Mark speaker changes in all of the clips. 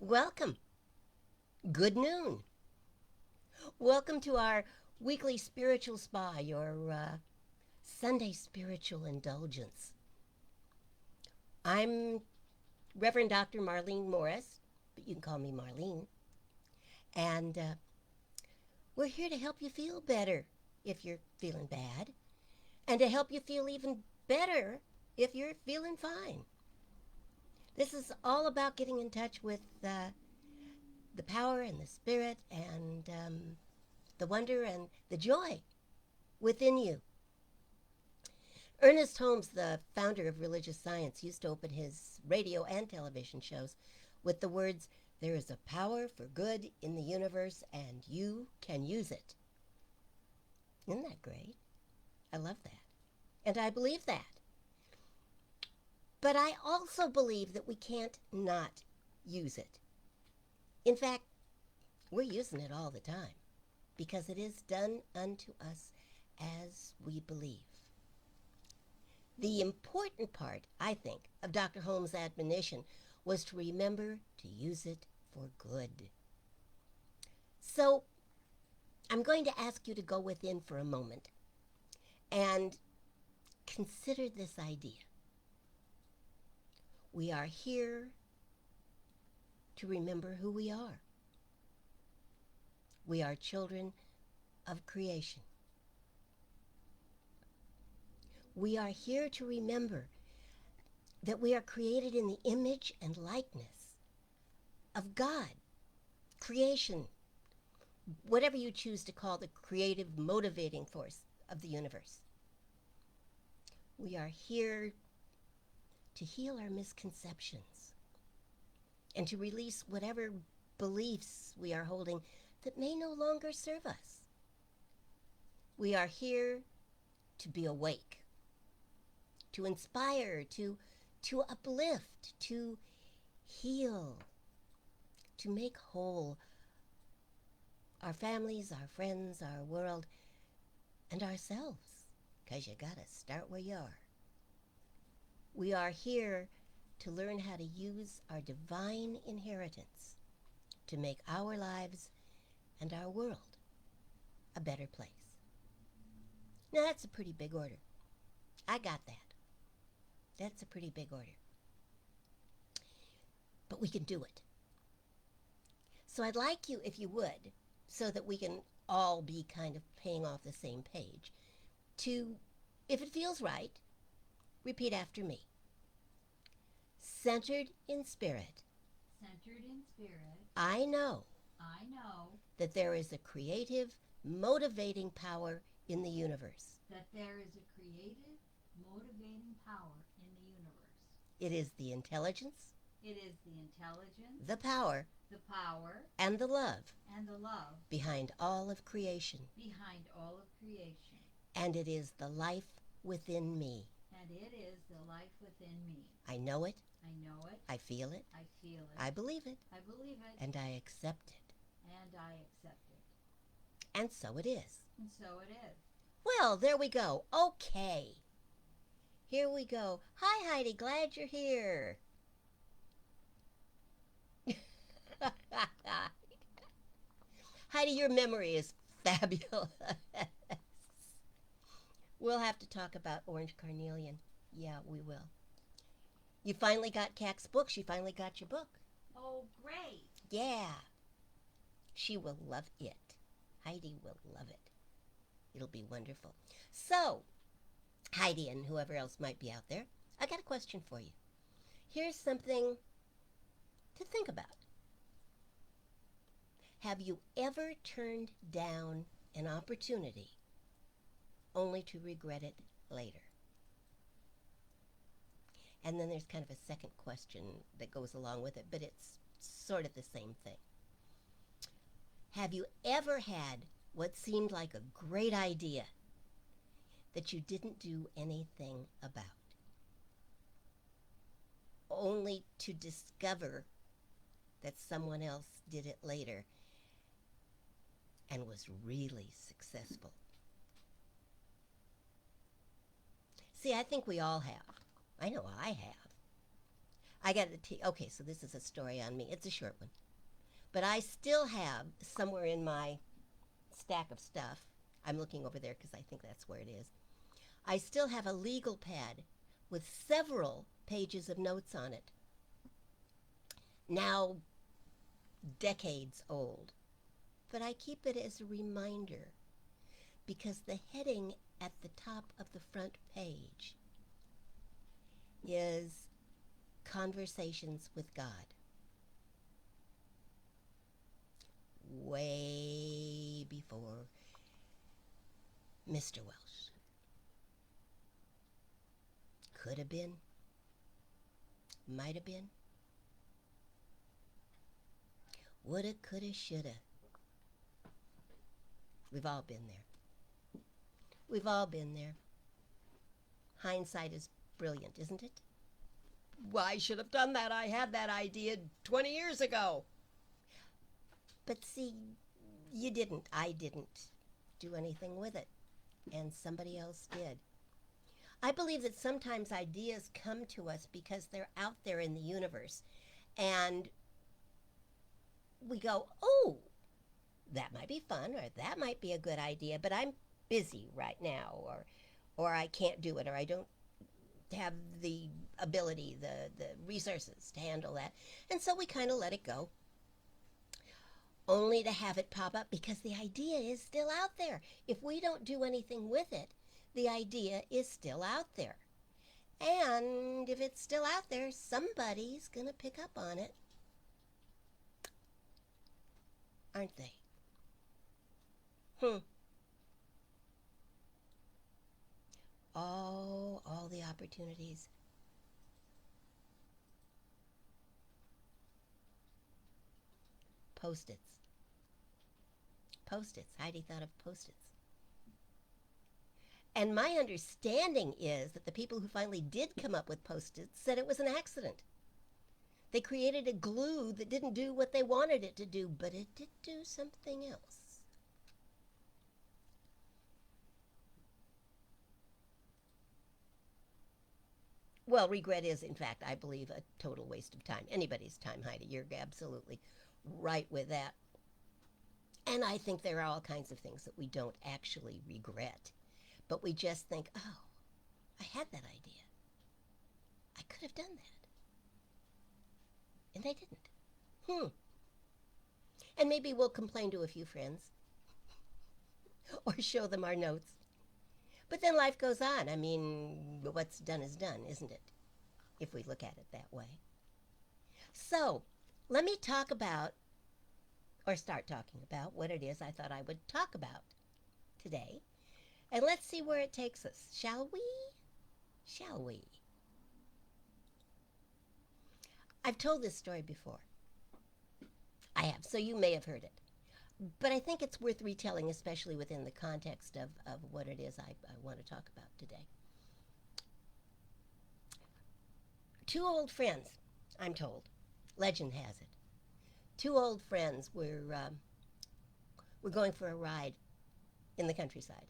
Speaker 1: Welcome. Good noon. Welcome to our weekly spiritual spa, your Sunday spiritual indulgence. I'm Reverend Dr. Marlene Morris, but you can call me Marlene. And we're here to help you feel better if you're feeling bad, and to help you feel even better if you're feeling fine. This is all about getting in touch with the power and the spirit and the wonder and the joy within you. Ernest Holmes, the founder of religious science, used to open his radio and television shows with the words, "There is a power for good in the universe and you can use it." Isn't that great? I love that. And I believe that. But I also believe that we can't not use it. In fact, we're using it all the time because it is done unto us as we believe. The important part, I think, of Dr. Holmes' admonition was to remember to use it for good. So I'm going to ask you to go within for a moment and consider this idea. We are here to remember who we are. We are children of creation. We are here to remember that we are created in the image and likeness of God, creation, whatever you choose to call the creative motivating force of the universe. We are here to heal our misconceptions and to release whatever beliefs we are holding that may no longer serve us. We are here to be awake, to inspire, to uplift, to heal, to make whole our families, our friends, our world, and ourselves, because you gotta start where you are. We are here to learn how to use our divine inheritance to make our lives and our world a better place. Now, that's a pretty big order. I got that. That's a pretty big order. But we can do it. So I'd like you, if you would, so that we can all be kind of paying off the same page, to, if it feels right, repeat after me. Centered in spirit.
Speaker 2: Centered in spirit.
Speaker 1: I know
Speaker 2: I know
Speaker 1: that there is a creative, motivating power in the universe.
Speaker 2: that there is a creative, motivating power in the universe.
Speaker 1: It is the intelligence,
Speaker 2: It is the intelligence,
Speaker 1: the power,
Speaker 2: the power,
Speaker 1: and the love
Speaker 2: and the love
Speaker 1: behind all of creation.
Speaker 2: behind all of creation.
Speaker 1: And it is the life within me.
Speaker 2: And it is the life within me.
Speaker 1: I know it,
Speaker 2: I know it.
Speaker 1: I feel it,
Speaker 2: I feel it.
Speaker 1: I believe it,
Speaker 2: I believe it.
Speaker 1: and I accept it.
Speaker 2: And I accept it.
Speaker 1: And so it is.
Speaker 2: And so it is.
Speaker 1: Well, there we go. Okay. Here we go. Hi, Heidi. Glad you're here. Heidi, your memory is fabulous. We'll have to talk about Orange Carnelian. Yeah, we will. You finally got Cac's book. She finally got your book.
Speaker 2: Oh, great.
Speaker 1: Yeah. She will love it. Heidi will love it. It'll be wonderful. So, Heidi and whoever else might be out there, I got a question for you. Here's something to think about. Have you ever turned down an opportunity only to regret it later? And then there's kind of a second question that goes along with it, but it's sort of the same thing. Have you ever had what seemed like a great idea that you didn't do anything about, only to discover that someone else did it later and was really successful? See, I think we all have. I know I have. I got to. Okay, so this is a story on me. It's a short one, but I still have somewhere in my stack of stuff. I'm looking over there because I think that's where it is. I still have a legal pad with several pages of notes on it. Now decades old, but I keep it as a reminder because the heading at the top of the front page is Conversations with God. Way before Mr. Welsh. Could have been, might have been, woulda, coulda, shoulda. We've all been there. We've all been there. Hindsight is brilliant, isn't it? Well, I should have done that. I had that idea 20 years ago. But see, you didn't. I didn't do anything with it. And somebody else did. I believe that sometimes ideas come to us because they're out there in the universe. And we go, oh, that might be fun, or that might be a good idea, but I'm busy right now, or I can't do it, or I don't have the ability, the resources to handle that. And so we kind of let it go, only to have it pop up because the idea is still out there. If we don't do anything with it, the idea is still out there. And if it's still out there, somebody's going to pick up on it, aren't they? Oh, all the opportunities. Post-its. Post-its. Heidi thought of post-its. And my understanding is that the people who finally did come up with post-its said it was an accident. They created a glue that didn't do what they wanted it to do, but it did do something else. Well, regret is, in fact, I believe, a total waste of time. Anybody's time, Heidi. You're absolutely right with that. And I think there are all kinds of things that we don't actually regret, but we just think, oh, I had that idea. I could have done that. And I didn't. And maybe we'll complain to a few friends or show them our notes. But then life goes on. I mean, what's done is done, isn't it? If we look at it that way. So, let me talk about, or start talking about, what it is I thought I would talk about today. And let's see where it takes us. Shall we? Shall we? I've told this story before. I have, so you may have heard it. But I think it's worth retelling, especially within the context of what it is I want to talk about today. Two old friends, I'm told, legend has it. Two old friends were going for a ride in the countryside.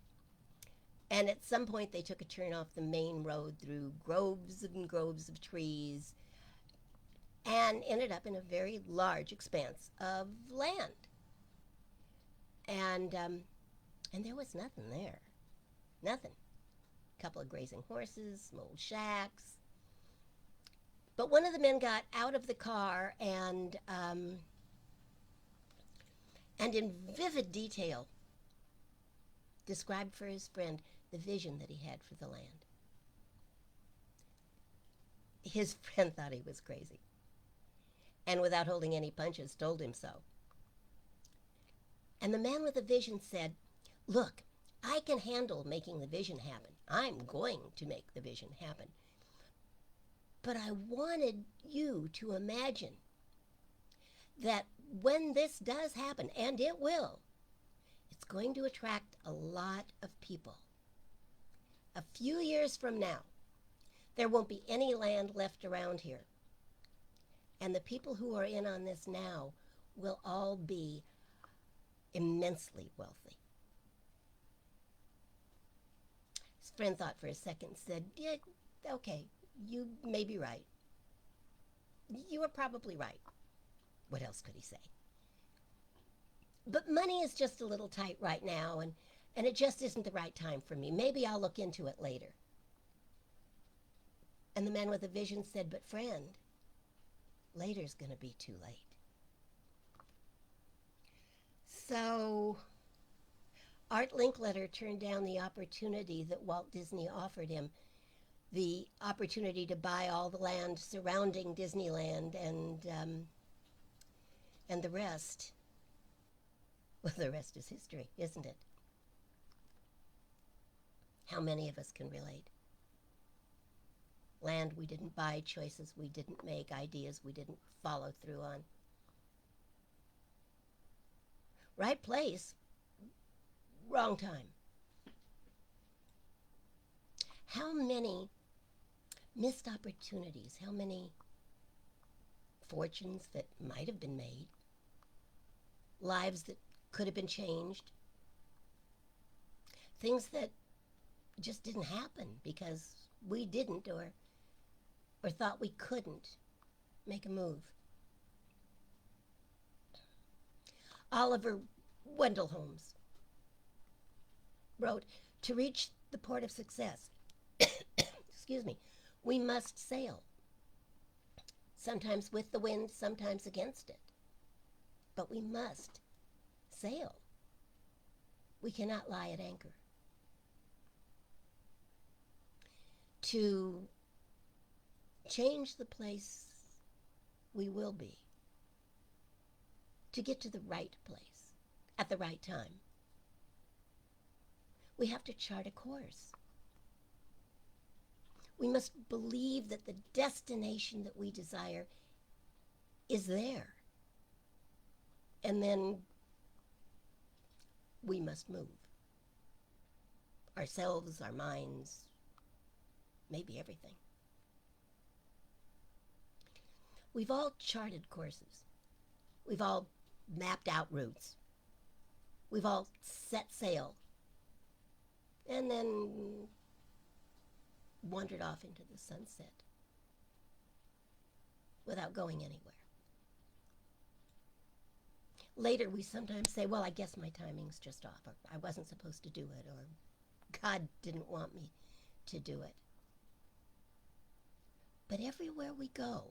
Speaker 1: And at some point they took a turn off the main road through groves and groves of trees and ended up in a very large expanse of land. And there was nothing there. Nothing. A couple of grazing horses, some old shacks. But one of the men got out of the car and in vivid detail described for his friend the vision that he had for the land. His friend thought he was crazy, and without holding any punches told him so. And the man with the vision said, look, I can handle making the vision happen. I'm going to make the vision happen. But I wanted you to imagine that when this does happen, and it will, it's going to attract a lot of people. A few years from now, there won't be any land left around here. And the people who are in on this now will all be immensely wealthy. His friend thought for a second, said, yeah, okay, you may be right. You were probably right. What else could he say? But money is just a little tight right now, and it just isn't the right time for me. Maybe I'll look into it later. And the man with the vision said, but friend, later's going to be too late. So Art Linkletter turned down the opportunity that Walt Disney offered him, the opportunity to buy all the land surrounding Disneyland and the rest. Well, the rest is history, isn't it? How many of us can relate? Land we didn't buy, choices we didn't make, ideas we didn't follow through on. Right place, wrong time. How many missed opportunities, how many fortunes that might have been made, lives that could have been changed, things that just didn't happen because we didn't or thought we couldn't make a move. Oliver Wendell Holmes wrote, to reach the port of success, excuse me, we must sail. Sometimes with the wind, sometimes against it. But we must sail. We cannot lie at anchor. To change the place we will be, to get to the right place at the right time, we have to chart a course. We must believe that the destination that we desire is there. And then we must move. Ourselves, our minds, maybe everything. We've all charted courses. We've all mapped out routes. We've all set sail. And then wandered off into the sunset without going anywhere. Later, we sometimes say, well, I guess my timing's just off, or I wasn't supposed to do it, or God didn't want me to do it. But everywhere we go,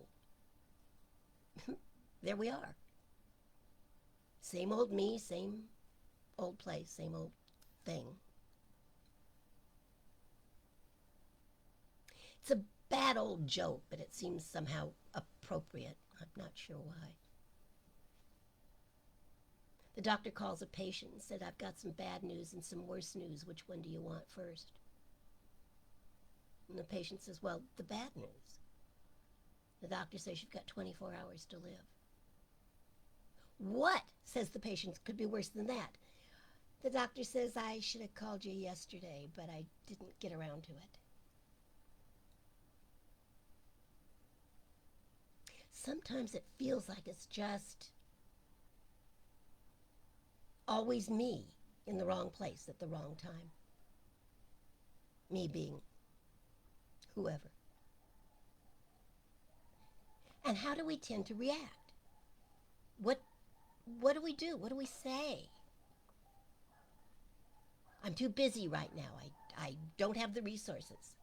Speaker 1: there we are. Same old me, same old place, same old thing. It's a bad old joke, but it seems somehow appropriate. I'm not sure why. The doctor calls a patient and said, I've got some bad news and some worse news. Which one do you want first? And the patient says, well, the bad news. The doctor says, you've got 24 hours to live. What, says the patient, could be worse than that? The doctor says, I should have called you yesterday, but I didn't get around to it. Sometimes it feels like it's just always me in the wrong place at the wrong time. Me being whoever. And how do we tend to react? What do we do? What do we say? I'm too busy right now. I don't have the resources.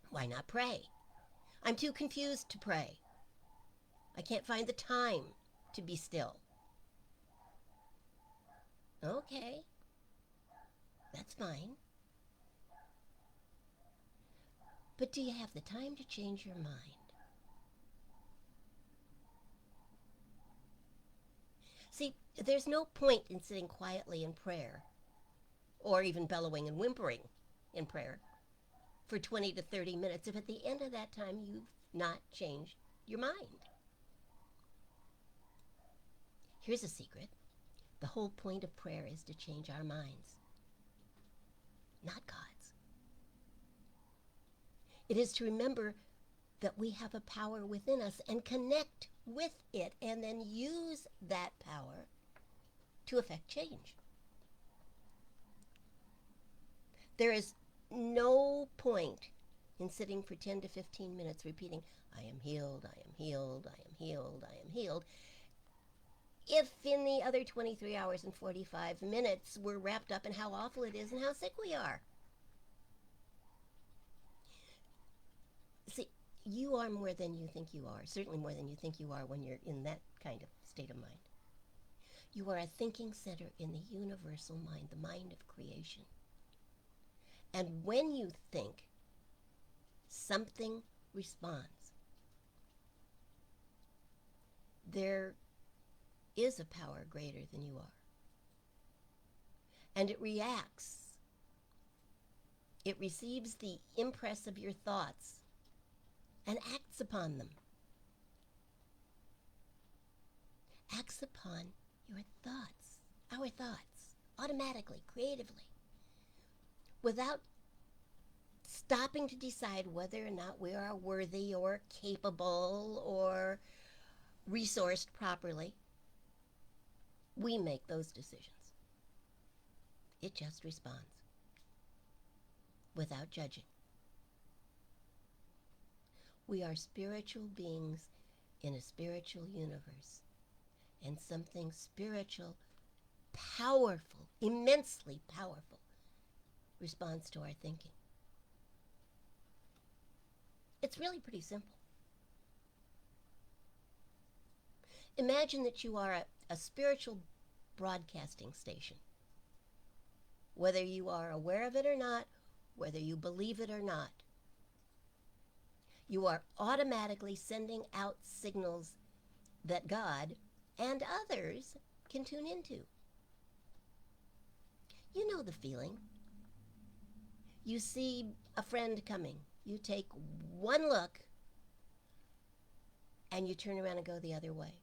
Speaker 1: Why not pray? I'm too confused to pray. I can't find the time to be still. Okay, that's fine. But do you have the time to change your mind? See, there's no point in sitting quietly in prayer, or even bellowing and whimpering in prayer, for 20 to 30 minutes if at the end of that time you've not changed your mind. Here's a secret. The whole point of prayer is to change our minds, not God's. It is to remember that we have a power within us and connect with it and then use that power to effect change. There is no point in sitting for 10 to 15 minutes repeating, I am healed, I am healed, I am healed, I am healed, if in the other 23 hours and 45 minutes we're wrapped up in how awful it is and how sick we are? See, you are more than you think you are, certainly more than you think you are when you're in that kind of state of mind. You are a thinking center in the universal mind, the mind of creation. And when you think, something responds. There is a power greater than you are. And it reacts. It receives the impress of your thoughts and acts upon them. Acts upon your thoughts, our thoughts, automatically, creatively, without stopping to decide whether or not we are worthy or capable or resourced properly. We make those decisions. It just responds without judging. We are spiritual beings in a spiritual universe, and something spiritual, powerful, immensely powerful, responds to our thinking. It's really pretty simple. Imagine that you are a spiritual broadcasting station. Whether you are aware of it or not, whether you believe it or not, you are automatically sending out signals that God and others can tune into. You know the feeling. You see a friend coming. You take one look and you turn around and go the other way.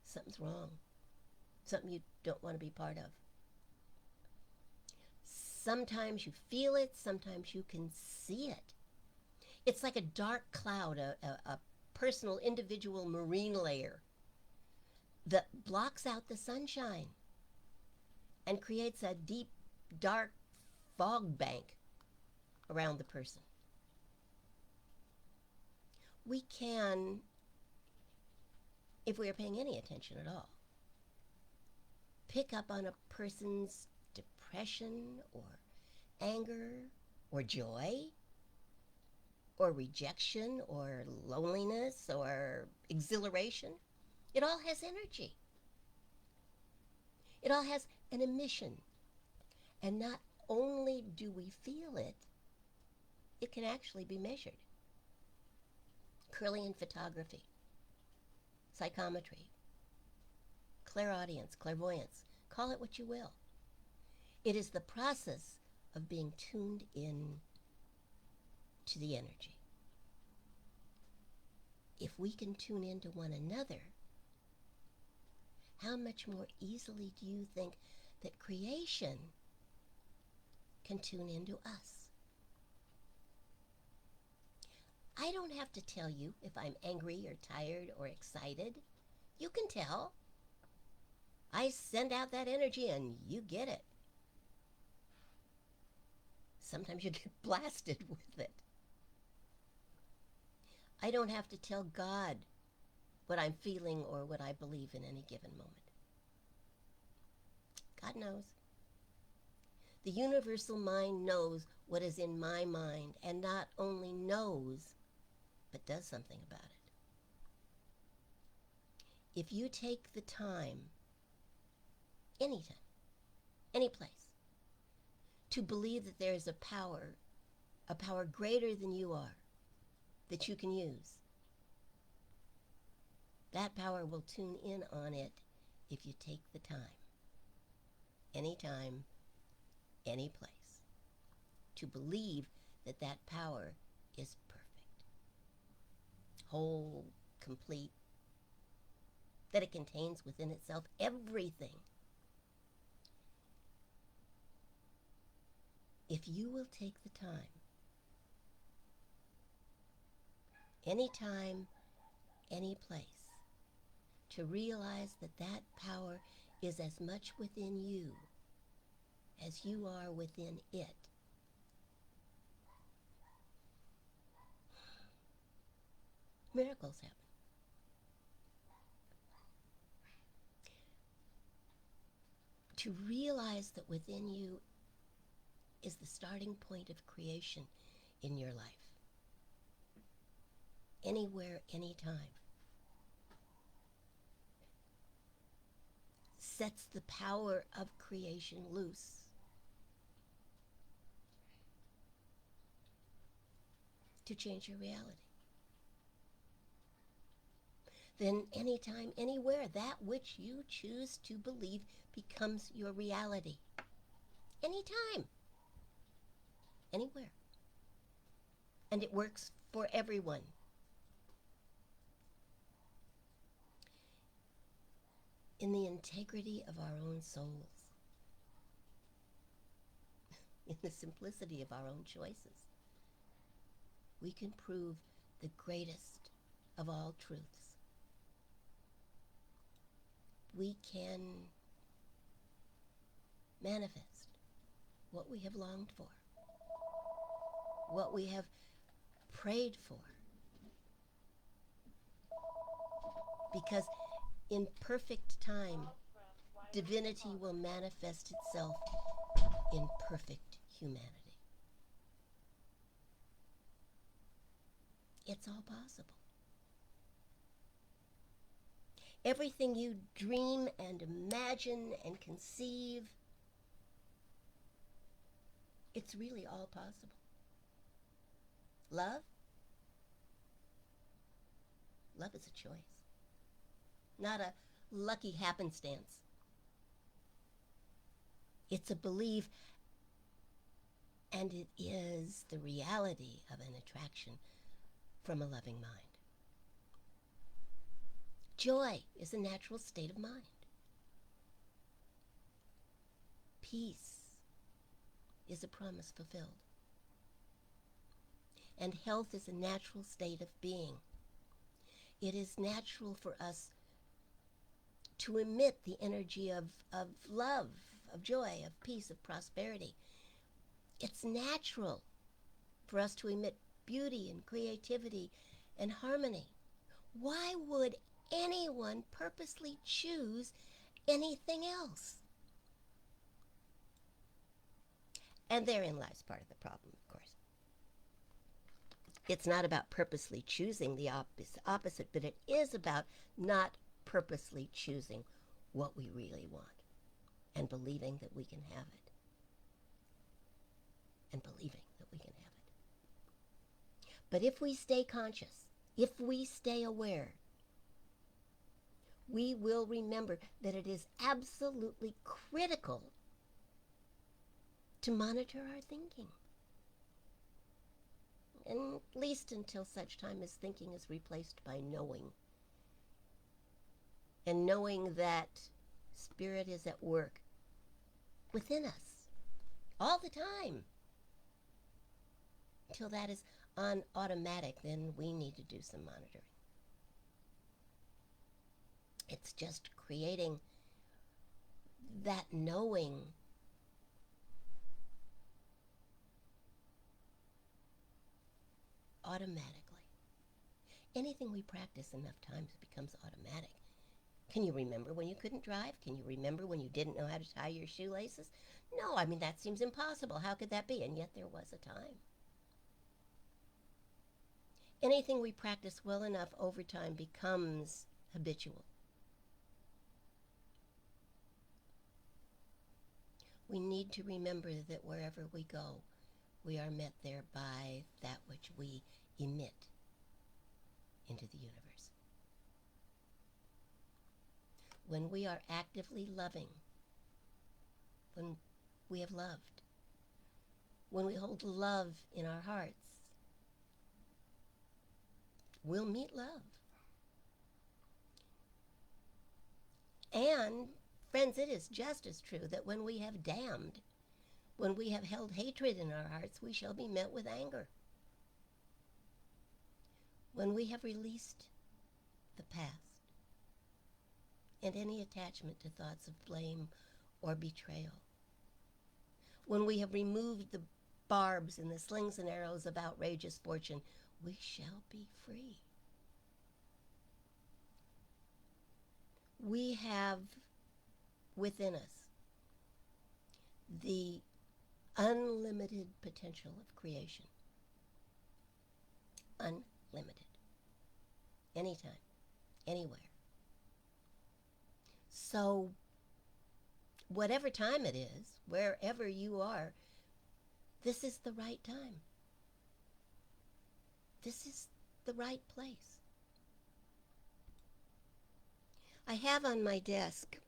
Speaker 1: Something's wrong. Something you don't want to be part of. Sometimes you feel it, sometimes you can see it. It's like a dark cloud, a personal, individual marine layer that blocks out the sunshine and creates a deep, dark fog bank around the person. We can, if we are paying any attention at all, pick up on a person's depression or anger or joy or rejection or loneliness or exhilaration. It all has energy. It all has an emission. And not only do we feel it, it can actually be measured. Kirlian photography, psychometry, clairaudience, clairvoyance, call it what you will. It is the process of being tuned in to the energy. If we can tune into one another, how much more easily do you think that creation can tune into us? I don't have to tell you if I'm angry or tired or excited. You can tell. I send out that energy and you get it. Sometimes you get blasted with it. I don't have to tell God what I'm feeling or what I believe in any given moment. God knows. The universal mind knows what is in my mind, and not only knows, but does something about it. If you take the time, anytime, any place, to believe that there is a power greater than you are, that you can use, that power will tune in on it if you take the time, anytime, any place, to believe that that power is perfect, whole, complete, that it contains within itself everything. If you will take the time, anytime, any place, to realize that that power is as much within you as you are within it, Miracles happen. To realize that within you is the starting point of creation in your life. Anywhere, anytime. Sets the power of creation loose. To change your reality. Then anytime, anywhere, that which you choose to believe becomes your reality. Anytime. Anywhere. And it works for everyone. In the integrity of our own souls. In the simplicity of our own choices. We can prove the greatest of all truths. We can manifest what we have longed for, what we have prayed for. Because in perfect time, divinity will manifest itself in perfect humanity. It's all possible. Everything you dream and imagine and conceive, it's really all possible. Love? Love is a choice, not a lucky happenstance. It's a belief, and it is the reality of an attraction from a loving mind. Joy is a natural state of mind. Peace is a promise fulfilled. And health is a natural state of being. It is natural for us to emit the energy of love, of joy, of peace, of prosperity. It's natural for us to emit beauty and creativity and harmony. Why would anyone purposely choose anything else? And therein lies part of the problem, of course. It's not about purposely choosing the opposite, but it is about not purposely choosing what we really want and believing that we can have it. And believing that we can have it. But if we stay conscious, if we stay aware, we will remember that it is absolutely critical to monitor our thinking. And at least until such time as thinking is replaced by knowing. And knowing that Spirit is at work within us all the time. Until that is on automatic, then we need to do some monitoring. It's just creating that knowing automatically. Anything we practice enough times becomes automatic. Can you remember when you couldn't drive? Can you remember when you didn't know how to tie your shoelaces? No, I mean, that seems impossible. How could that be? And yet there was a time. Anything we practice well enough over time becomes habitual. We need to remember that wherever we go, we are met there by that which we emit into the universe. When we are actively loving, when we have loved, when we hold love in our hearts, we'll meet love. And, friends, it is just as true that when we have damned, when we have held hatred in our hearts, we shall be met with anger. When we have released the past and any attachment to thoughts of blame or betrayal, when we have removed the barbs and the slings and arrows of outrageous fortune, we shall be free. We have within us the unlimited potential of creation. Unlimited. Anytime, anywhere. So, whatever time it is, wherever you are, this is the right time. This is the right place. I have on my desk,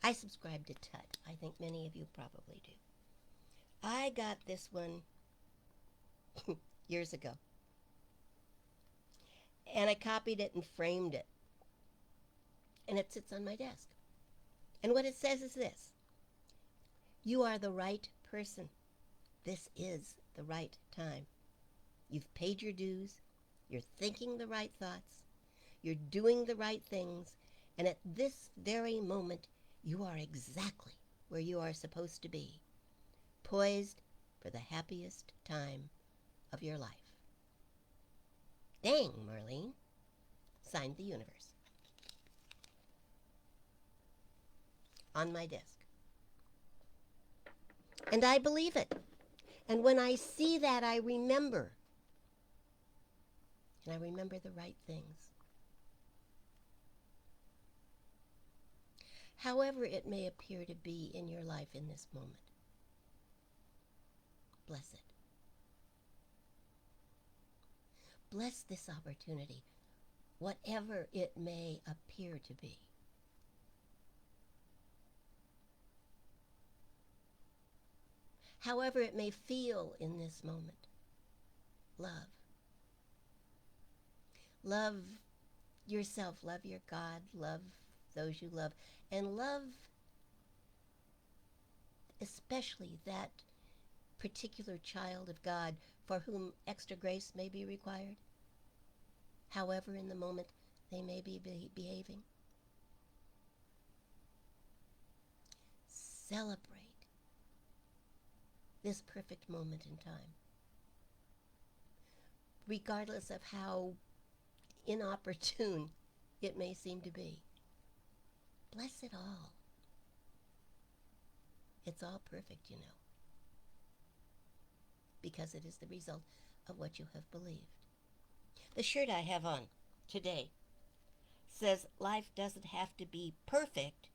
Speaker 1: I subscribe to Tut. I think many of you probably do. I got this one years ago. And I copied it and framed it. And it sits on my desk. And what it says is this: you are the right person. This is the right time. You've paid your dues. You're thinking the right thoughts. You're doing the right things. And at this very moment, you are exactly where you are supposed to be, poised for the happiest time of your life. Dang, Marlene. Signed, the universe. On my desk. And I believe it. And when I see that, I remember. And I remember the right things. However it may appear to be in your life in this moment, bless it. Bless this opportunity, whatever it may appear to be. However it may feel in this moment, love. Love yourself, love your God, love those you love, and love especially that particular child of God for whom extra grace may be required, however in the moment they may be behaving. Celebrate this perfect moment in time, regardless of how inopportune it may seem to be. Bless it all. It's all perfect, you know, because it is the result of what you have believed. The shirt I have on today says, life doesn't have to be perfect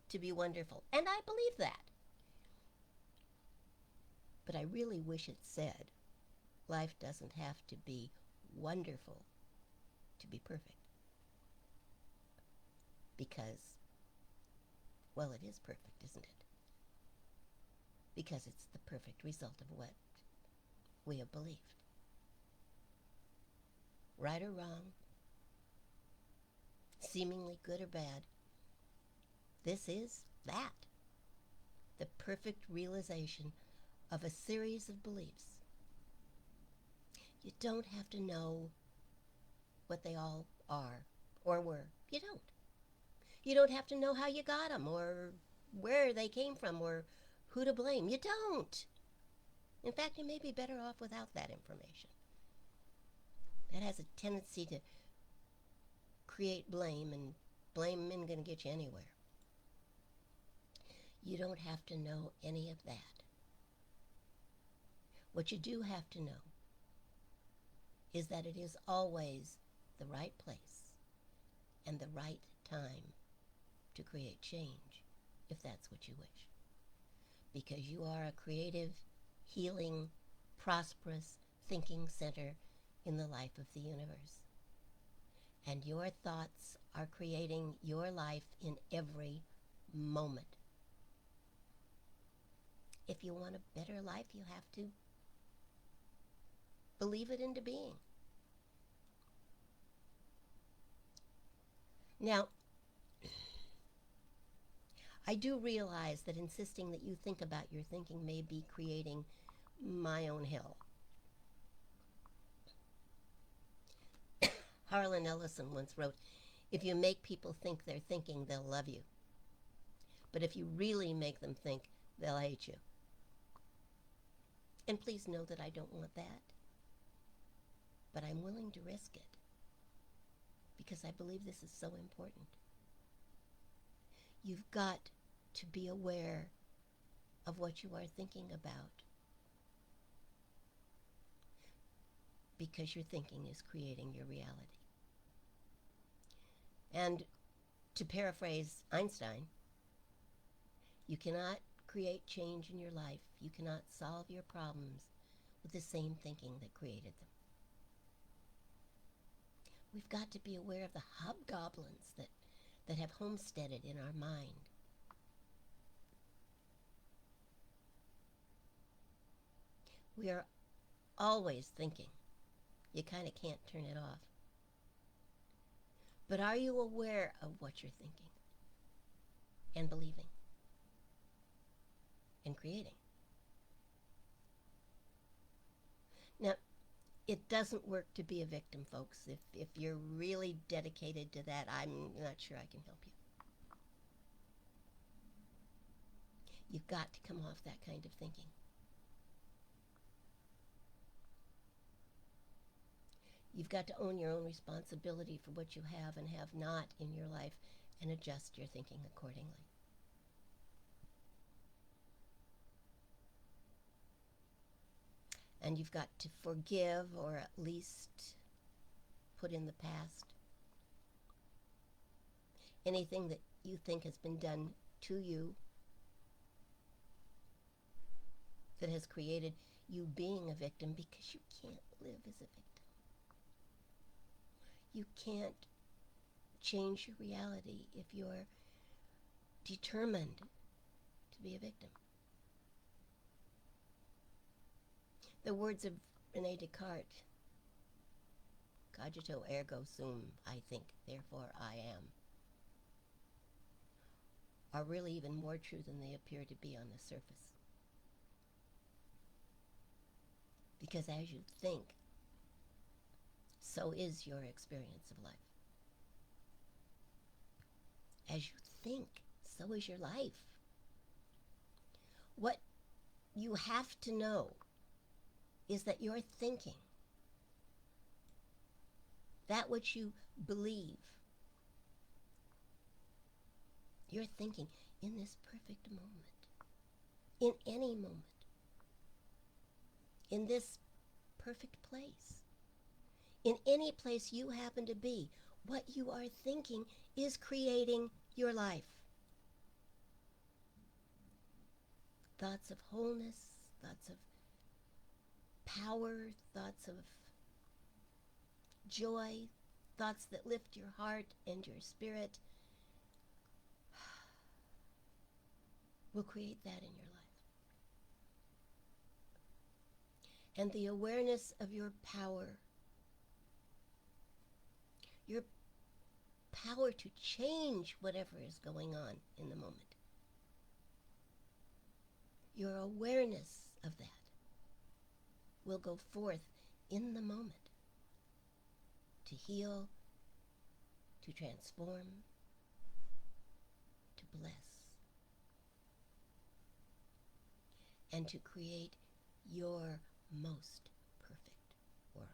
Speaker 1: to be wonderful. And I believe that. But I really wish it said, life doesn't have to be wonderful to be perfect. Because, well, it is perfect, isn't it? Because it's the perfect result of what we have believed. Right or wrong, seemingly good or bad, this is that. The perfect realization of a series of beliefs. You don't have to know what they all are or were. You don't. You don't have to know how you got them or where they came from or who to blame. You don't. In fact, you may be better off without that information. That has a tendency to create blame, and blame isn't going to get you anywhere. You don't have to know any of that. What you do have to know is that it is always the right place and the right time to create change, if that's what you wish. Because you are a creative, healing, prosperous, thinking center in the life of the universe. And your thoughts are creating your life in every moment. If you want a better life, you have to believe it into being. Now, I do realize that insisting that you think about your thinking may be creating my own hell. Harlan Ellison once wrote, if you make people think they're thinking, they'll love you. But if you really make them think, they'll hate you. And please know that I don't want that. But I'm willing to risk it, because I believe this is so important. You've got to be aware of what you are thinking about, because your thinking is creating your reality. And to paraphrase Einstein, you cannot create change in your life. You cannot solve your problems with the same thinking that created them. We've got to be aware of the hobgoblins that have homesteaded in our mind. We are always thinking. You kind of can't turn it off. But are you aware of what you're thinking and believing and creating? Now, it doesn't work to be a victim, folks. If you're really dedicated to that, I'm not sure I can help you. You've got to come off that kind of thinking. You've got to own your own responsibility for what you have and have not in your life and adjust your thinking accordingly. And you've got to forgive, or at least put in the past, anything that you think has been done to you that has created you being a victim, because you can't live as a victim. You can't change your reality if you're determined to be a victim. The words of Rene Descartes, cogito ergo sum, I think, therefore I am, are really even more true than they appear to be on the surface. Because as you think, so is your experience of life. As you think, so is your life. What you have to know is that you're thinking, that which you believe, you're thinking in this perfect moment, in any moment, in this perfect place, in any place you happen to be. What you are thinking is creating your life. Thoughts of wholeness, thoughts of power, thoughts of joy, thoughts that lift your heart and your spirit will create that in your life. And the awareness of your power to change whatever is going on in the moment, your awareness of that will go forth in the moment to heal, to transform, to bless, and to create your most perfect world.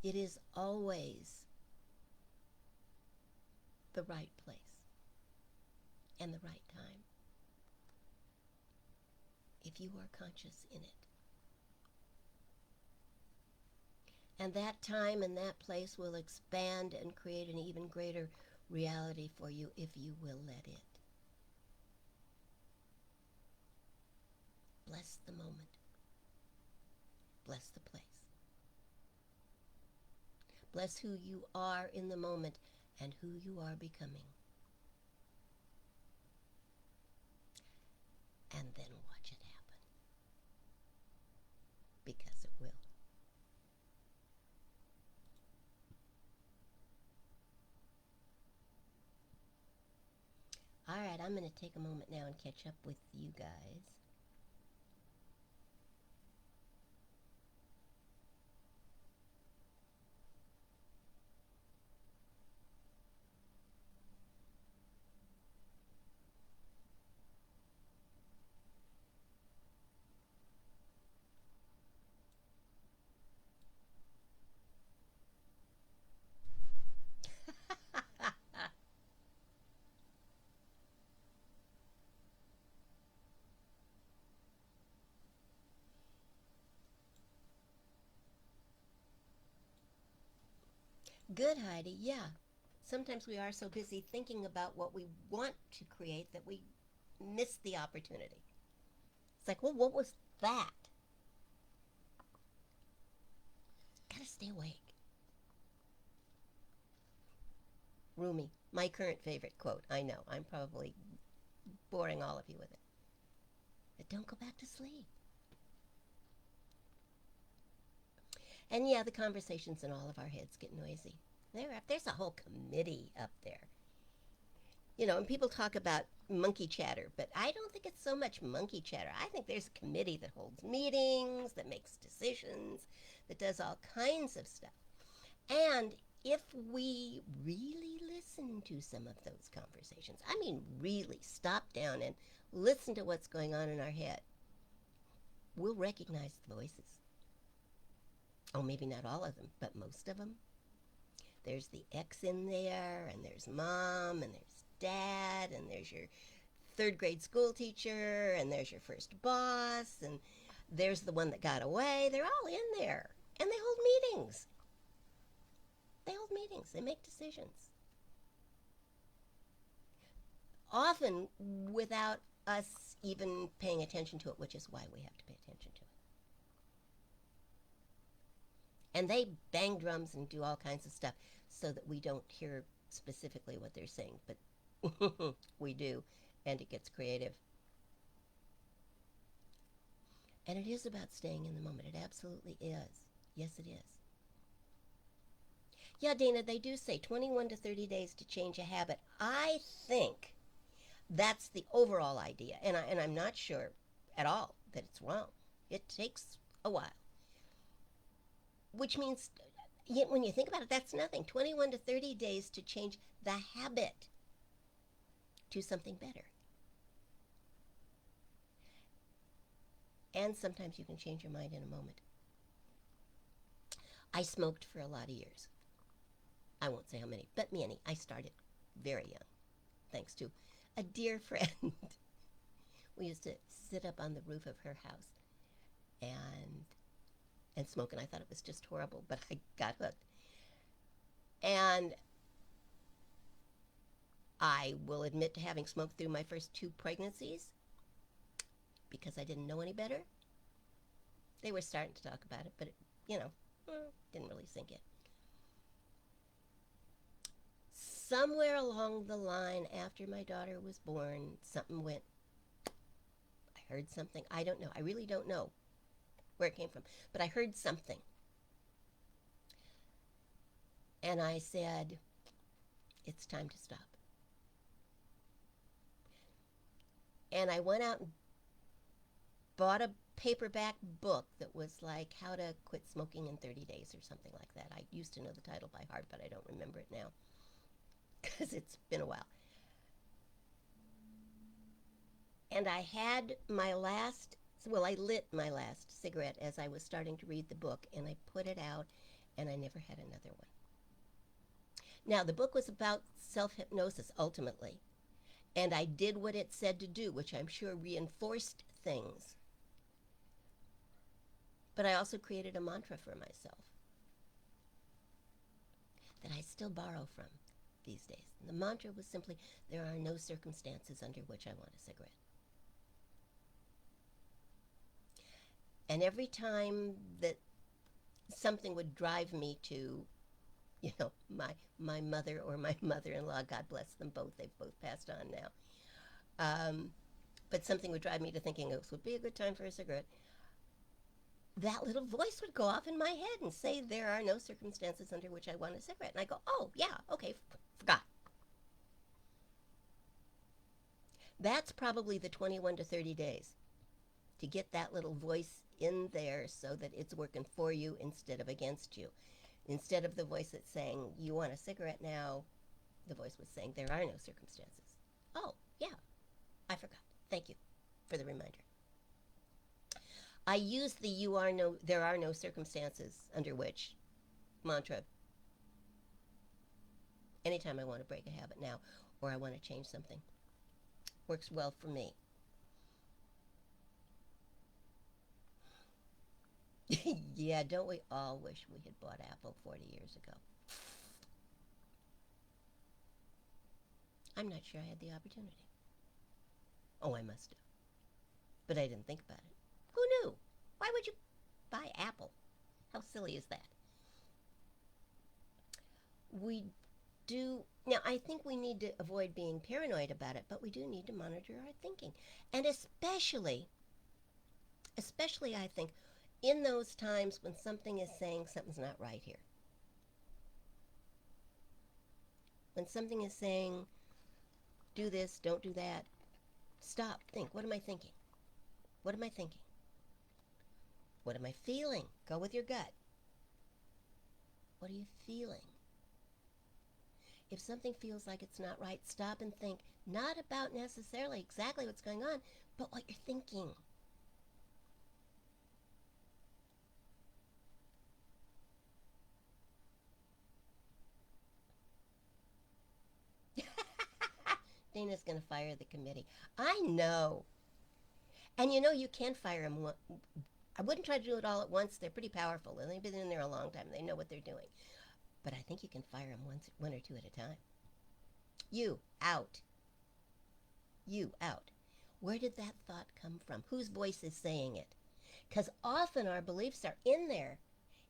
Speaker 1: It is always the right place and the right time if you are conscious in it. And that time and that place will expand and create an even greater reality for you if you will let it. Bless the moment. Bless the place. Bless who you are in the moment and who you are becoming. And then watch it happen. Because it will. All right, I'm going to take a moment now and catch up with you guys. Good, Heidi. Yeah. Sometimes we are so busy thinking about what we want to create that we miss the opportunity. It's like, well, what was that? Gotta stay awake. Rumi, my current favorite quote. I know, I'm probably boring all of you with it. But don't go back to sleep. And yeah, the conversations in all of our heads get noisy. There's a whole committee up there. And people talk about monkey chatter, but I don't think it's so much monkey chatter. I think there's a committee that holds meetings, that makes decisions, that does all kinds of stuff. And if we really listen to some of those conversations, I mean, really stop down and listen to what's going on in our head, we'll recognize the voices. Oh, maybe not all of them, but most of them. There's the ex in there, and there's mom, and there's dad, and there's your third grade school teacher, and there's your first boss, and there's the one that got away. They're all in there, and they hold meetings. They hold meetings. They make decisions. Often without us even paying attention to it, which is why we have to pay attention to it. And they bang drums and do all kinds of stuff so that we don't hear specifically what they're saying, but we do, and it gets creative. And it is about staying in the moment. It absolutely is. Yes, it is. Yeah, Dana, they do say 21 to 30 days to change a habit. I think that's the overall idea, and I'm not sure at all that it's wrong. It takes a while, which means when you think about it, that's nothing. 21 to 30 days to change the habit to something better. And sometimes you can change your mind in a moment. I smoked for a lot of years. I won't say how many, but many. I started very young, thanks to a dear friend. We used to sit up on the roof of her house and smoke, and I thought it was just horrible, but I got hooked. And I will admit to having smoked through my first 2 pregnancies because I didn't know any better. They were starting to talk about it, but it, didn't really sink in. Somewhere along the line after my daughter was born, something went. I heard something. I don't know. I really don't know where it came from, but I heard something. And I said, it's time to stop. And I went out and bought a paperback book that was like How to Quit Smoking in 30 Days or something like that. I used to know the title by heart, but I don't remember it now because it's been a while. And I had my last, well, I lit my last cigarette as I was starting to read the book, and I put it out, and I never had another one. Now, the book was about self-hypnosis, ultimately, and I did what it said to do, which I'm sure reinforced things. But I also created a mantra for myself that I still borrow from these days. And the mantra was simply, there are no circumstances under which I want a cigarette. And every time that something would drive me to, my mother or my mother-in-law, God bless them both, they've both passed on now. But something would drive me to thinking this would be a good time for a cigarette. That little voice would go off in my head and say, there are no circumstances under which I want a cigarette. And I go, oh, yeah, okay, forgot. That's probably the 21 to 30 days to get that little voice in there so that it's working for you instead of against you. Instead of the voice that's saying, you want a cigarette now, the voice was saying, there are no circumstances. Oh, yeah, I forgot. Thank you for the reminder. I use the there are no circumstances under which mantra anytime I want to break a habit now or I want to change something. Works well for me. Yeah, don't we all wish we had bought Apple 40 years ago? I'm not sure I had the opportunity. Oh, I must have. But I didn't think about it. Who knew? Why would you buy Apple? How silly is that? We do. Now, I think we need to avoid being paranoid about it, but we do need to monitor our thinking. And especially, I think, in those times when something is saying something's not right here. When something is saying, do this, don't do that, stop, think. What am I thinking? What am I thinking? What am I feeling? Go with your gut. What are you feeling? If something feels like it's not right, stop and think, not about necessarily exactly what's going on, but what you're thinking. Dana's going to fire the committee. I know. And you can fire them. I wouldn't try to do it all at once. They're pretty powerful. They've been in there a long time. They know what they're doing. But I think you can fire them one or two at a time. You, out. You, out. Where did that thought come from? Whose voice is saying it? Because often our beliefs are in there,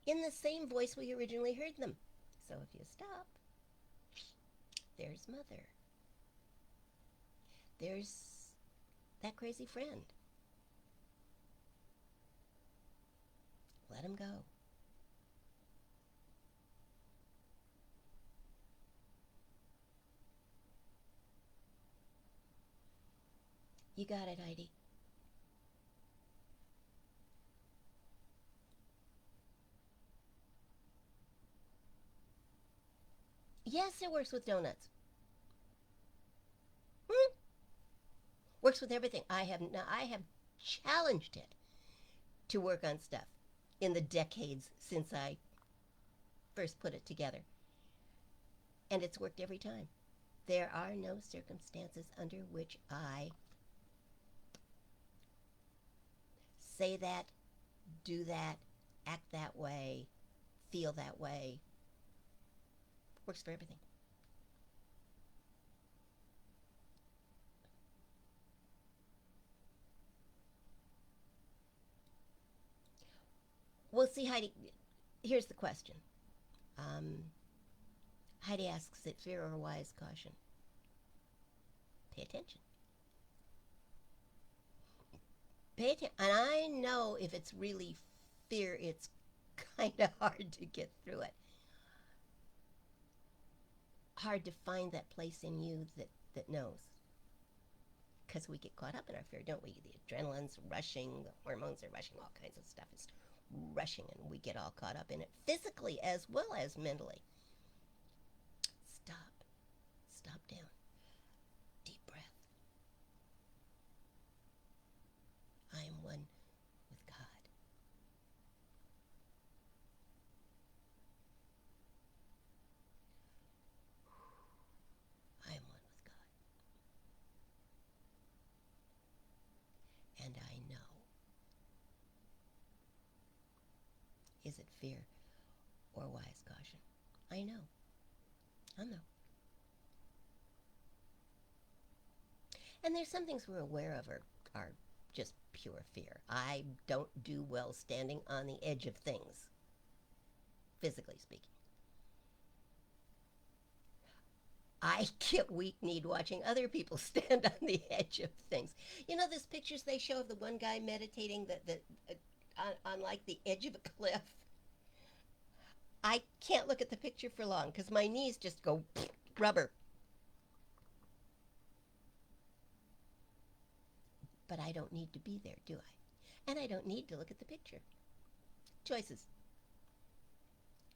Speaker 1: in the same voice we originally heard them. So if you stop, there's mother. There's that crazy friend. Let him go. You got it, Heidi. Yes, it works with donuts. Hmm? Works with everything. I have challenged it to work on stuff in the decades since I first put it together. And it's worked every time. There are no circumstances under which I say that, do that, act that way, feel that way. Works for everything. Well, see, Heidi, here's the question. Um, Heidi asks, is it fear or wise caution? Pay attention. Pay attention. And I know if it's really fear, it's kind of hard to get through it. Hard to find that place in you that knows. Because we get caught up in our fear, don't we? The adrenaline's rushing, the hormones are rushing, all kinds of stuff is rushing, and we get all caught up in it physically as well as mentally. Stop. Stop down. Deep breath. I am one with God. I am one with God. And I know. Is it fear or wise caution? I know. I know. And there's some things we're aware of are just pure fear. I don't do well standing on the edge of things, physically speaking. I get weak-kneed watching other people stand on the edge of things. Those pictures they show of the one guy meditating on like the edge of a cliff? I can't look at the picture for long because my knees just go rubber. But I don't need to be there, do I? And I don't need to look at the picture. Choices.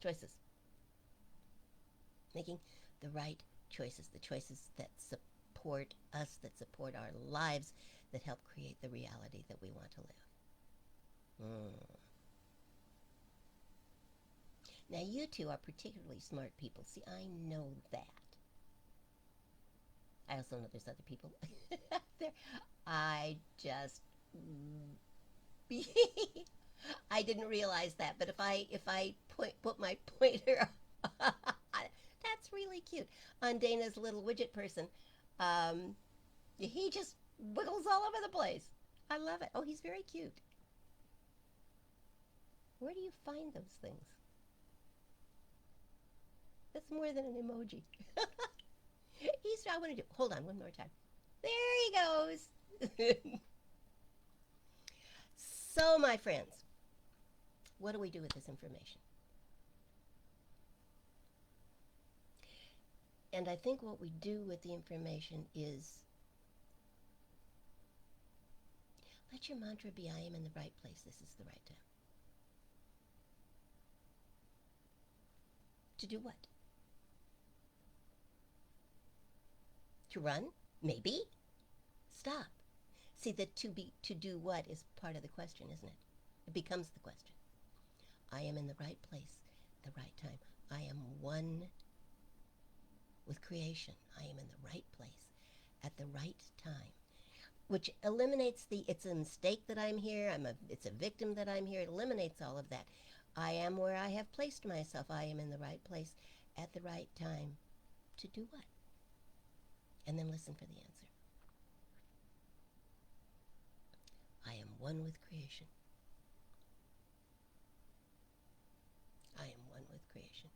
Speaker 1: Choices. Making the right choices, the choices that support us, that support our lives, that help create the reality that we want to live. Now, you two are particularly smart people. See, I know that. I also know there's other people there. I just I didn't realize that, but if I put my pointer that's really cute on Dana's little widget person, Um, he just wiggles all over the place. I love it. Oh, he's very cute. Where do you find those things? That's more than an emoji. I want to do. Hold on, one more time. There he goes. So, my friends, what do we do with this information? And I think what we do with the information is let your mantra be I am in the right place. This is the right time. To do what? To run? Maybe. Stop. See, the to do what is part of the question, isn't it? It becomes the question. I am in the right place, the right time. I am one with creation. I am in the right place at the right time, which eliminates the it's a mistake that I'm here, it's a victim that I'm here. It eliminates all of that. I am where I have placed myself. I am in the right place at the right time. To do what? And then listen for the answer. I am one with creation. I am one with creation.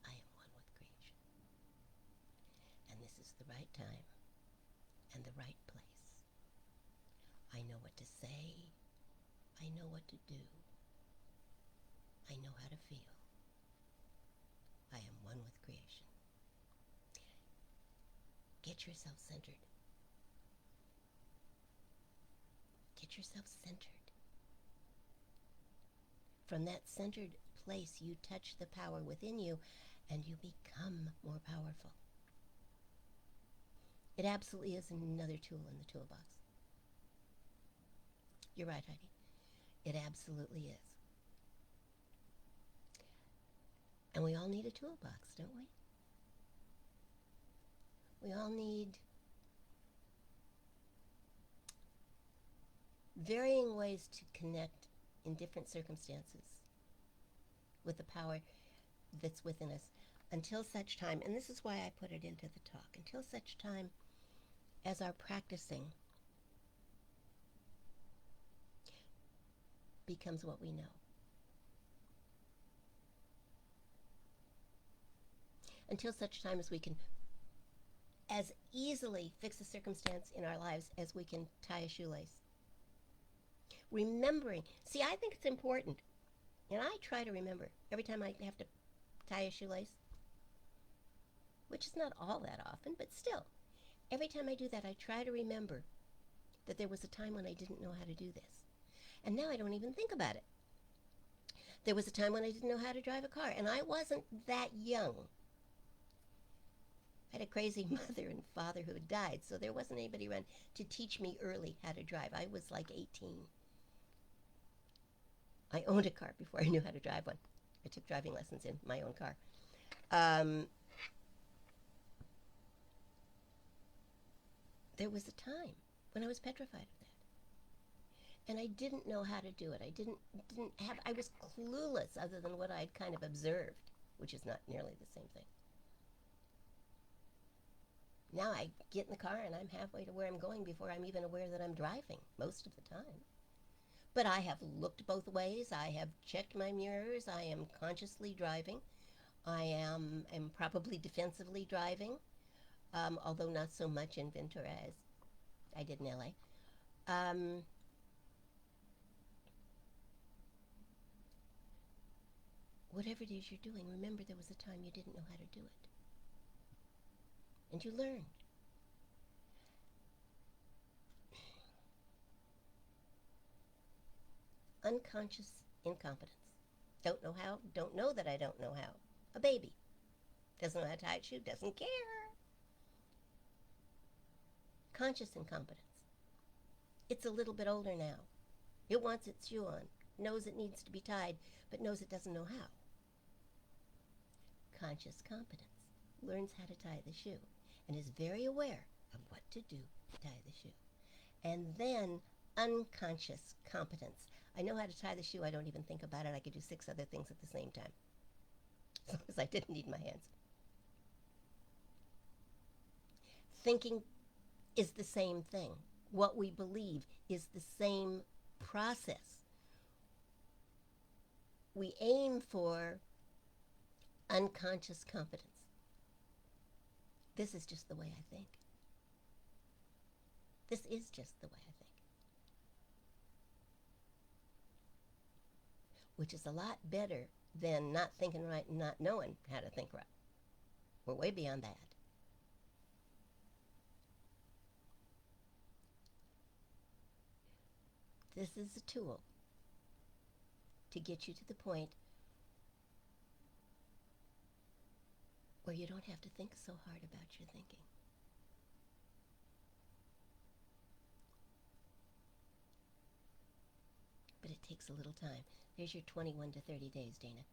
Speaker 1: I am one with creation. And this is the right time and the right place. I know what to say. I know what to do. I know how to feel. I am one with creation. Get yourself centered. Get yourself centered. From that centered place, you touch the power within you and you become more powerful. It absolutely is another tool in the toolbox. You're right, Heidi. It absolutely is. And we all need a toolbox, don't we? We all need varying ways to connect in different circumstances with the power that's within us until such time, and this is why I put it into the talk, until such time as our practicing becomes what we know. Until such time as we can as easily fix a circumstance in our lives as we can tie a shoelace. Remembering, see, I think it's important, and I try to remember every time I have to tie a shoelace, which is not all that often, but still, every time I do that, I try to remember that there was a time when I didn't know how to do this. And now I don't even think about it. There was a time when I didn't know how to drive a car, and I wasn't that young. I had a crazy mother and father who had died, so there wasn't anybody around to teach me early how to drive. I was like 18. I owned a car before I knew how to drive one. I took driving lessons in my own car. There was a time when I was petrified of that. And I didn't know how to do it. I was clueless other than what I'd kind of observed, which is not nearly the same thing. Now I get in the car and I'm halfway to where I'm going before I'm even aware that I'm driving most of the time. But I have looked both ways. I have checked my mirrors. I am consciously driving. I am probably defensively driving, although not so much in Ventura as I did in LA. Whatever it is you're doing, remember there was a time you didn't know how to do it. And you learned. Unconscious incompetence. Don't know how, don't know that I don't know how. A baby. Doesn't know how to tie a shoe, doesn't care. Conscious incompetence. It's a little bit older now. It wants its shoe on, knows it needs to be tied, but knows it doesn't know how. Conscious competence. Learns how to tie the shoe and is very aware of what to do to tie the shoe. And then unconscious competence. I know how to tie the shoe. I don't even think about it. I could do 6 other things at the same time, as long as I didn't need my hands. Thinking is the same thing. What we believe is the same process. We aim for unconscious competence. This is just the way I think. This is just the way I think. Which is a lot better than not thinking right and not knowing how to think right. We're way beyond that. This is a tool to get you to the point where you don't have to think so hard about your thinking. But it takes a little time. There's your 21 to 30 days, Dana.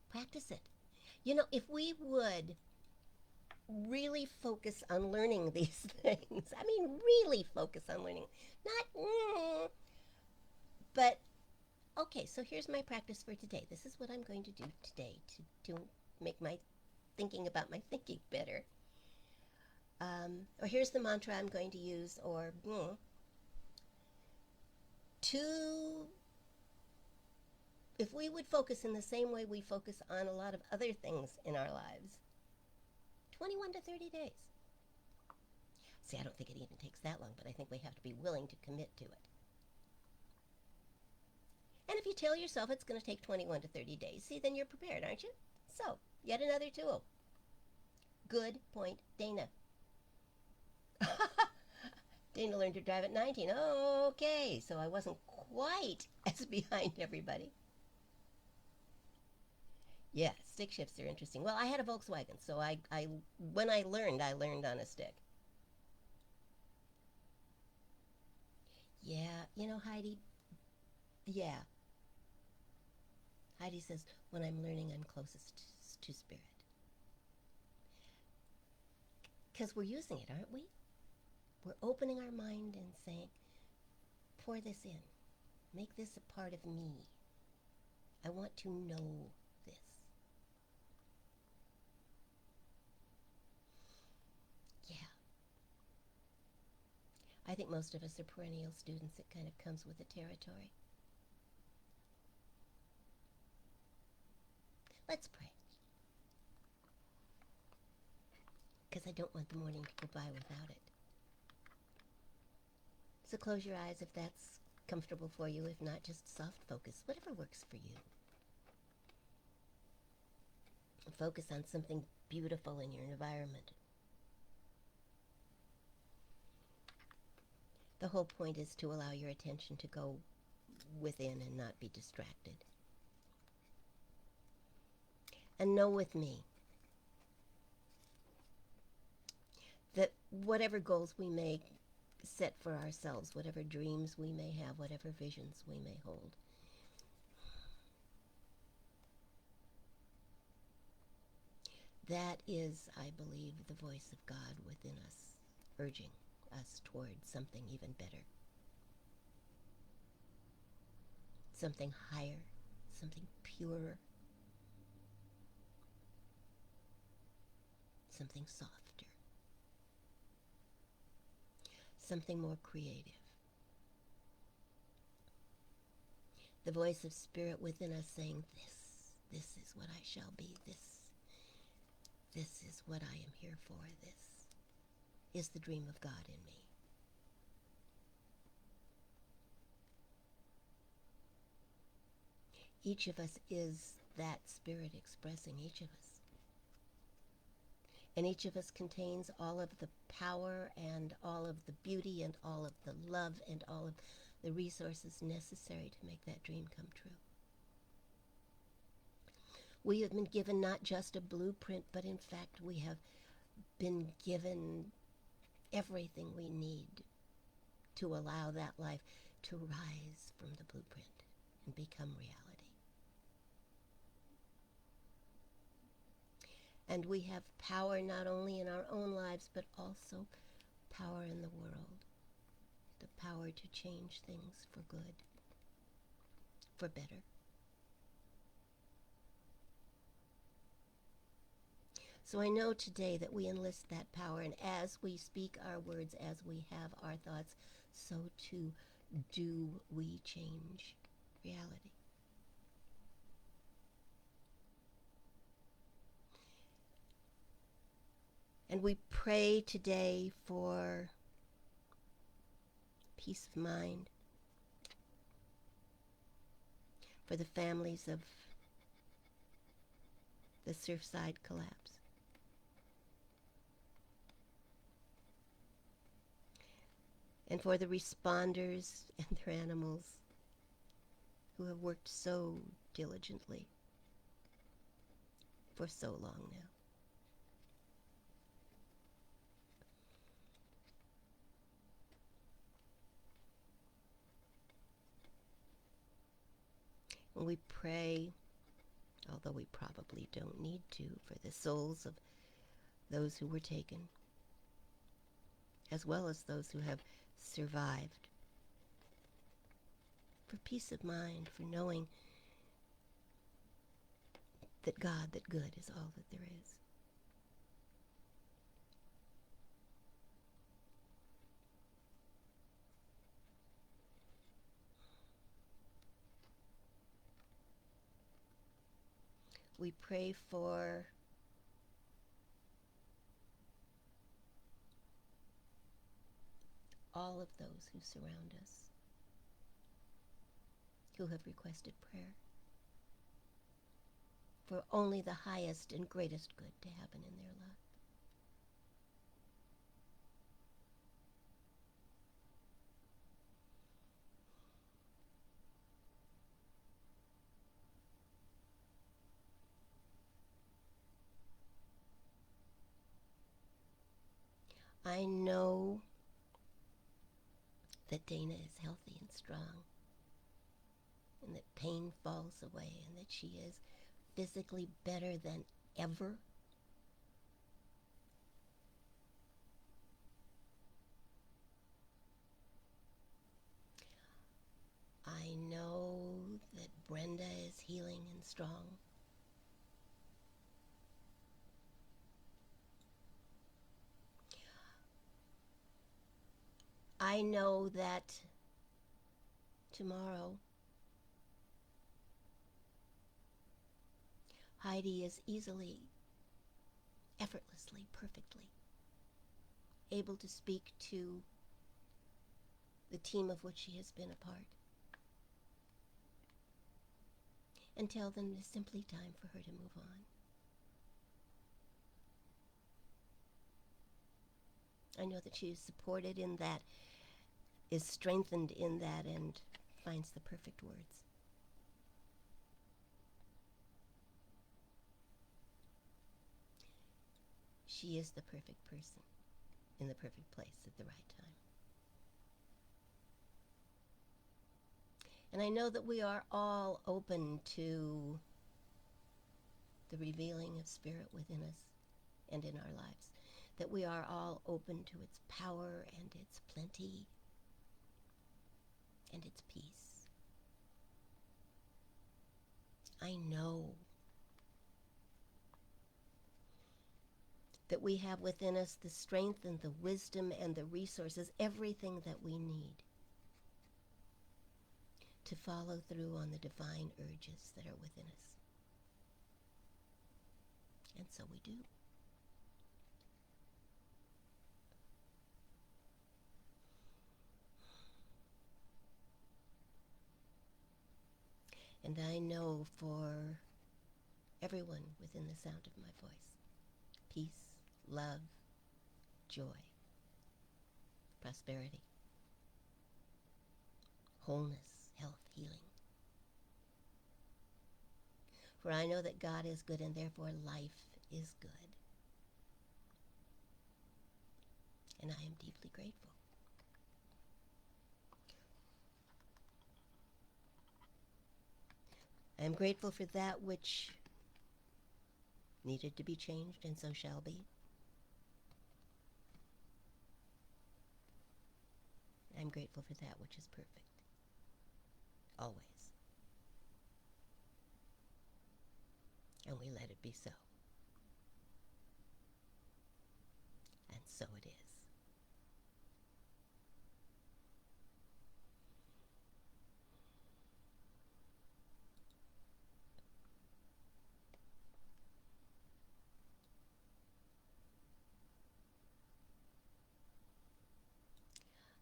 Speaker 1: Practice it. You know, if we would really focus on learning these things, I mean, really focus on learning, not, but, okay, so here's my practice for today. This is what I'm going to do today to make my thinking about my thinking better. Or here's the mantra I'm going to use, or if we would focus in the same way we focus on a lot of other things in our lives, 21 to 30 days. See, I don't think it even takes that long, but I think we have to be willing to commit to it. And if you tell yourself it's going to take 21 to 30 days, see, then you're prepared, aren't you? So, yet another tool. Good point, Dana. Dana learned to drive at 19. Okay, so I wasn't quite as behind everybody. Yeah, stick shifts are interesting. Well, I had a Volkswagen, so when I learned on a stick. Yeah, you know, Heidi, yeah. Heidi says, when I'm learning, I'm closest to spirit. Because we're using it, aren't we? We're opening our mind and saying, pour this in. Make this a part of me. I want to know this. Yeah. I think most of us are perennial students. It kind of comes with the territory. Let's pray. Because I don't want the morning to go by without it. So close your eyes if that's comfortable for you. If not, just soft focus, whatever works for you. Focus on something beautiful in your environment. The whole point is to allow your attention to go within and not be distracted. And know with me that whatever goals we may set for ourselves, whatever dreams we may have, whatever visions we may hold, that is, I believe, the voice of God within us, urging us toward something even better. Something higher, something purer, something softer, something more creative. The voice of spirit within us saying, this is what I shall be, this is what I am here for, this is the dream of God in me. Each of us is that spirit expressing each of us. And each of us contains all of the power and all of the beauty and all of the love and all of the resources necessary to make that dream come true. We have been given not just a blueprint, but in fact we have been given everything we need to allow that life to rise from the blueprint and become reality. And we have power not only in our own lives, but also power in the world, the power to change things for good, for better. So I know today that we enlist that power, and as we speak our words, as we have our thoughts, so too do we change reality. And we pray today for peace of mind, for the families of the Surfside collapse. And for the responders and their animals who have worked so diligently for so long now. And we pray, although we probably don't need to, for the souls of those who were taken, as well as those who have survived. For peace of mind, for knowing that God, that good is all that there is. We pray for all of those who surround us, who have requested prayer, for only the highest and greatest good to happen in their life. I know that Dana is healthy and strong, and that pain falls away, and that she is physically better than ever. I know that Brenda is healing and strong. I know that tomorrow Heidi is easily, effortlessly, perfectly able to speak to the team of which she has been a part and tell them it's simply time for her to move on. I know that she is supported in that, is strengthened in that, and finds the perfect words. She is the perfect person in the perfect place at the right time. And I know that we are all open to the revealing of Spirit within us and in our lives, that we are all open to its power and its plenty and its peace. I know that we have within us the strength and the wisdom and the resources, everything that we need to follow through on the divine urges that are within us. And so we do. And I know for everyone within the sound of my voice, peace, love, joy, prosperity, wholeness, health, healing. For I know that God is good, and therefore life is good. And I am deeply grateful. I am grateful for that which needed to be changed, and so shall be. I'm grateful for that which is perfect. Always. And we let it be so. And so it is.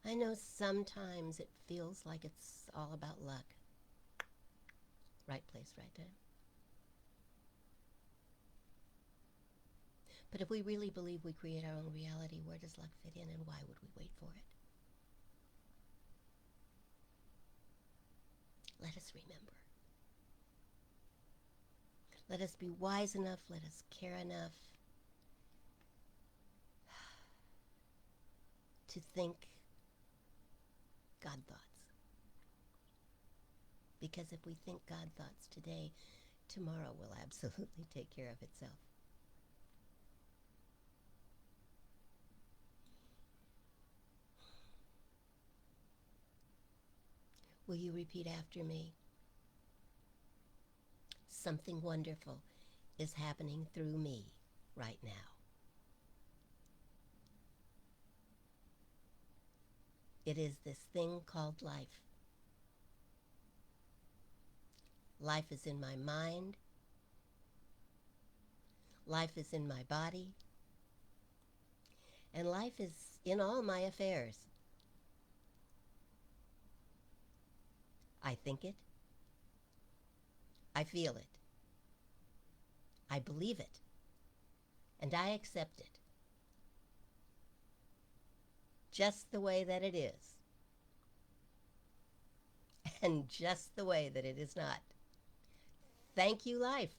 Speaker 1: I know sometimes it feels like it's all about luck. Right place, right time. But if we really believe we create our own reality, where does luck fit in and why would we wait for it? Let us remember. Let us be wise enough, let us care enough to think God thoughts. Because if we think God thoughts today, tomorrow will absolutely take care of itself. Will you repeat after me? Something wonderful is happening through me right now. It is this thing called life. Life is in my mind. Life is in my body. And life is in all my affairs. I think it. I feel it. I believe it. And I accept it. Just the way that it is. And just the way that it is not. Thank you, life.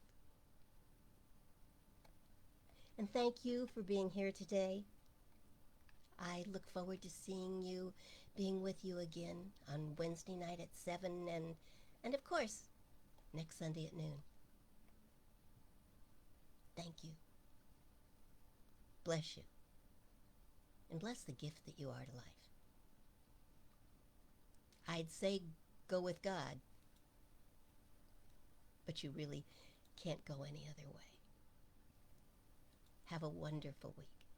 Speaker 1: And thank you for being here today. I look forward to seeing you, being with you again on Wednesday night at 7 and of course, next Sunday at noon. Thank you. Bless you. And bless the gift that you are to life. I'd say go with God, but you really can't go any other way. Have a wonderful week.